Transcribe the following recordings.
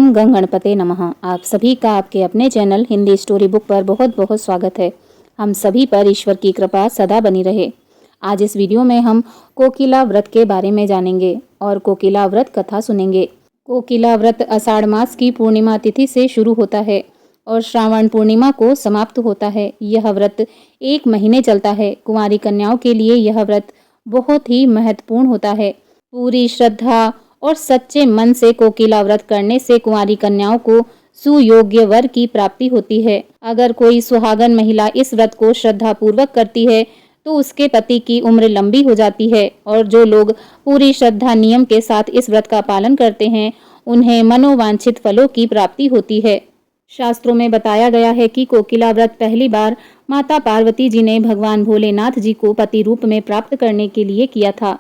ओम गंग गणपते नमः। आप सभी का आपके अपने चैनल हिंदी स्टोरी बुक पर बहुत बहुत स्वागत है। हम सभी पर ईश्वर की कृपा सदा बनी रहे। आज इस वीडियो में हम कोकिला व्रत के बारे में जानेंगे और कोकिला व्रत कथा सुनेंगे। कोकिला व्रत आषाढ़ मास की पूर्णिमा तिथि से शुरू होता है और श्रावण पूर्णिमा को समाप्त होता है। यह व्रत 1 महीने चलता है। कुंवारी कन्याओं के लिए यह व्रत बहुत ही महत्वपूर्ण होता है। पूरी श्रद्धा और सच्चे मन से कोकिला व्रत करने से कुंवारी कन्याओं को सुयोग्य वर की प्राप्ति होती है। अगर कोई सुहागन महिला इस व्रत को श्रद्धा पूर्वक करती है तो उसके पति की उम्र लंबी हो जाती है और जो लोग पूरी श्रद्धा नियम के साथ इस व्रत का पालन करते हैं उन्हें मनोवांछित फलों की प्राप्ति होती है। शास्त्रों में बताया गया है कि कोकिला व्रत पहली बार माता पार्वती जी ने भगवान भोलेनाथ जी को पति रूप में प्राप्त करने के लिए किया था।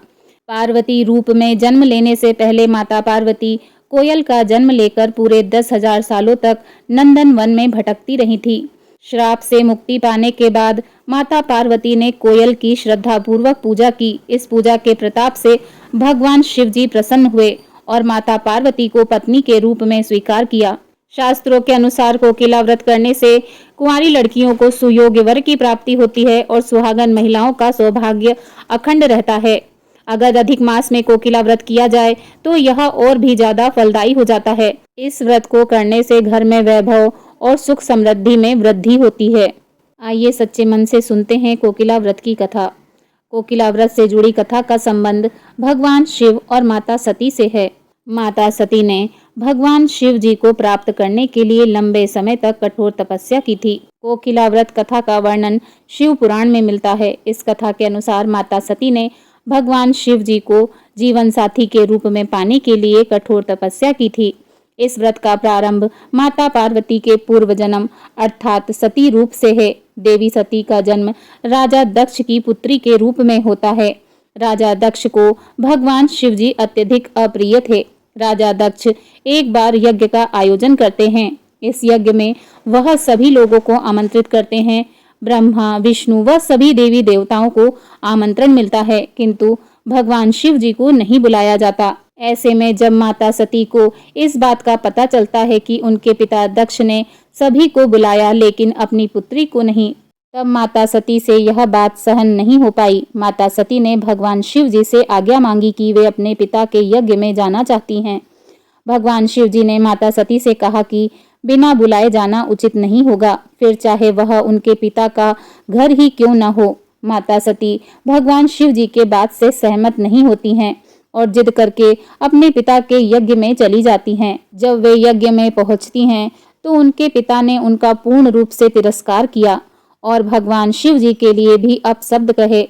पार्वती रूप में जन्म लेने से पहले माता पार्वती कोयल का जन्म लेकर पूरे 10,000 सालों तक नंदन वन में भटकती रही थी। श्राप से मुक्ति पाने के बाद माता पार्वती ने कोयल की श्रद्धा पूर्वक पूजा की। इस पूजा के प्रताप से भगवान शिव जी प्रसन्न हुए और माता पार्वती को पत्नी के रूप में स्वीकार किया। शास्त्रों के अनुसार कोकिला व्रत करने से कुंवारी लड़कियों को सुयोग्य वर की प्राप्ति होती है और सुहागन महिलाओं का सौभाग्य अखंड रहता है। अगर अधिक मास में कोकिला व्रत किया जाए तो यह और भी ज्यादा फलदायी हो जाता है। इस व्रत को करने से घर में वैभव और सुख समृद्धि में वृद्धि होती है। आइए सच्चे मन से सुनते हैं कोकिला व्रत की कथा। कोकिला व्रत से जुड़ी कथा का संबंध भगवान शिव और माता सती से है। माता सती ने भगवान शिव जी को प्राप्त करने के लिए लंबे समय तक कठोर तपस्या की थी। कोकिला व्रत कथा का वर्णन शिव पुराण में मिलता है। इस कथा के अनुसार माता सती ने भगवान शिव जी को जीवन साथी के रूप में पाने के लिए कठोर तपस्या की थी। इस व्रत का प्रारंभ माता पार्वती के पूर्व जन्म अर्थात सती रूप से है। देवी सती का जन्म राजा दक्ष की पुत्री के रूप में होता है। राजा दक्ष को भगवान शिव जी अत्यधिक अप्रिय थे। राजा दक्ष एक बार यज्ञ का आयोजन करते हैं। इस यज्ञ में वह सभी लोगों को आमंत्रित करते हैं। ब्रह्मा, विष्णु व सभी देवी देवताओं को आमंत्रण मिलता है, किंतु भगवान शिव जी को नहीं बुलाया जाता। ऐसे में जब माता सती को इस बात का पता चलता है कि उनके पिता दक्ष ने सभी को बुलाया लेकिन अपनी पुत्री को नहीं, तब माता सती से यह बात सहन नहीं हो पाई। माता सती ने भगवान शिव जी से आज्ञा मांगी कि वे अपने पिता के यज्ञ में जाना चाहती हैं। भगवान शिव जी ने माता सती से कहा कि बिना बुलाए जाना उचित नहीं होगा, फिर चाहे वह उनके पिता का घर ही क्यों न हो। माता सती भगवान शिव जी के बात से सहमत नहीं होती हैं और जिद करके अपने पिता के यज्ञ में चली जाती हैं। जब वे यज्ञ में पहुंचती हैं तो उनके पिता ने उनका पूर्ण रूप से तिरस्कार किया और भगवान शिव जी के लिए भी अपशब्द कहे।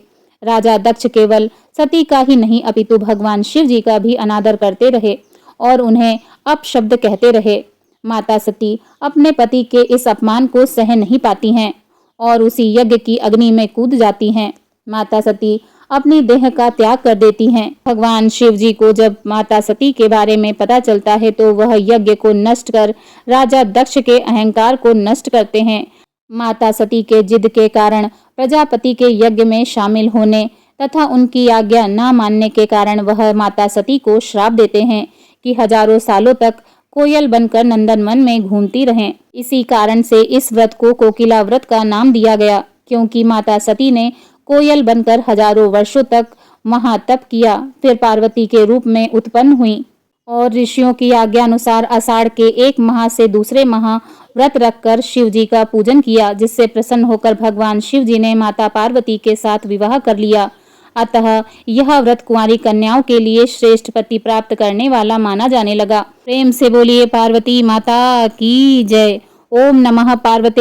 राजा दक्ष केवल सती का ही नहीं अपितु भगवान शिव जी का भी अनादर करते रहे और उन्हें अपशब्द कहते रहे। माता सती अपने पति के इस अपमान को सह नहीं पाती हैं और उसी यज्ञ की अग्नि में कूद जाती हैं। माता सती अपनी देह का त्याग कर देती हैं। भगवान शिव जी को जब माता सती के बारे में पता चलता है तो वह यज्ञ को नष्ट कर राजा दक्ष के अहंकार को नष्ट करते हैं। माता सती के जिद के कारण प्रजापति के यज्ञ में शामिल होने तथा उनकी आज्ञा न मानने के कारण वह माता सती को श्राप देते हैं कि हजारों सालों तक कोयल बनकर नंदनवन में घूमती रहें। इसी कारण से इस व्रत को कोकिला व्रत का नाम दिया गया, क्योंकि माता सती ने कोयल बनकर हजारों वर्षों तक महातप किया, फिर पार्वती के रूप में उत्पन्न हुई और ऋषियों की आज्ञा अनुसार आषाढ़ के 1 माह से दूसरे माह व्रत रखकर शिव जी का पूजन किया, जिससे प्रसन्न होकर भगवान शिव जी ने माता पार्वती के साथ विवाह कर लिया। अतः यह व्रत कुंवारी कन्याओं के लिए श्रेष्ठ पति प्राप्त करने वाला माना जाने लगा। प्रेम से बोलिए पार्वती माता की जय। ओम नमः पार्वती।